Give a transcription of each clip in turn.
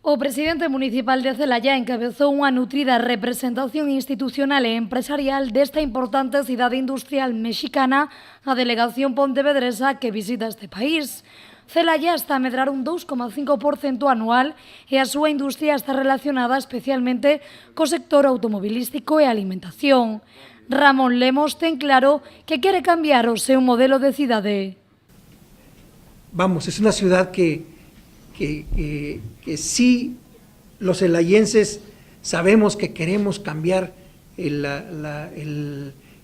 O presidente municipal de Celaya encabezou unha nutrida representación institucional e empresarial desta importante cidade industrial mexicana, a delegación pontevedresa que visita este país. Celaya está a medrar un 2,5% anual e a súa industria está relacionada especialmente co sector automobilístico e alimentación. Ramón Lemos ten claro que quere cambiar o seu modelo de cidade. Vamos, es una ciudad que sí los celayenses sabemos que queremos cambiar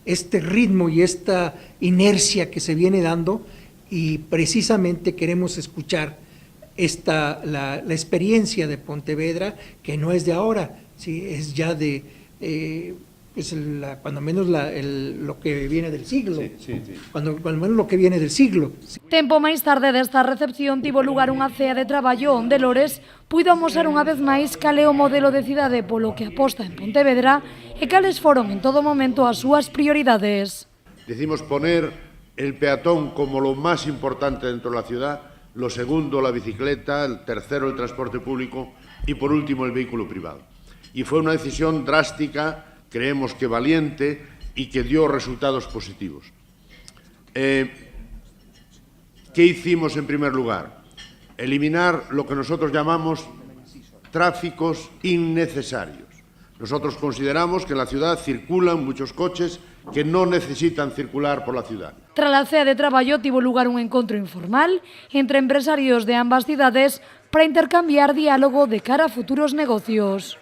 este ritmo y esta inercia que se viene dando, y precisamente queremos escuchar la experiencia de Pontevedra, que no es de ahora, ¿sí? Es ya de cuando menos lo que viene del siglo, sí. Cuando menos lo que viene del siglo. Tempo máis tarde desta recepción tivo lugar unha cea de traballo onde Lores puido amosar unha vez máis cal é o modelo de cidade polo que aposta en Pontevedra e cales foron en todo momento as súas prioridades. Decimos poner el peatón como lo más importante dentro de la ciudad, lo segundo la bicicleta, el tercero el transporte público y por último el vehículo privado. Y fue una decisión drástica, creemos que valiente y que dio resultados positivos. ¿Qué hicimos en primer lugar? Eliminar lo que nosotros llamamos tráficos innecesarios. Nosotros consideramos que en la ciudad circulan muchos coches que no necesitan circular por la ciudad. Tras a cea de traballo tivo lugar un encontro informal entre empresarios de ambas cidades para intercambiar diálogo de cara a futuros negocios.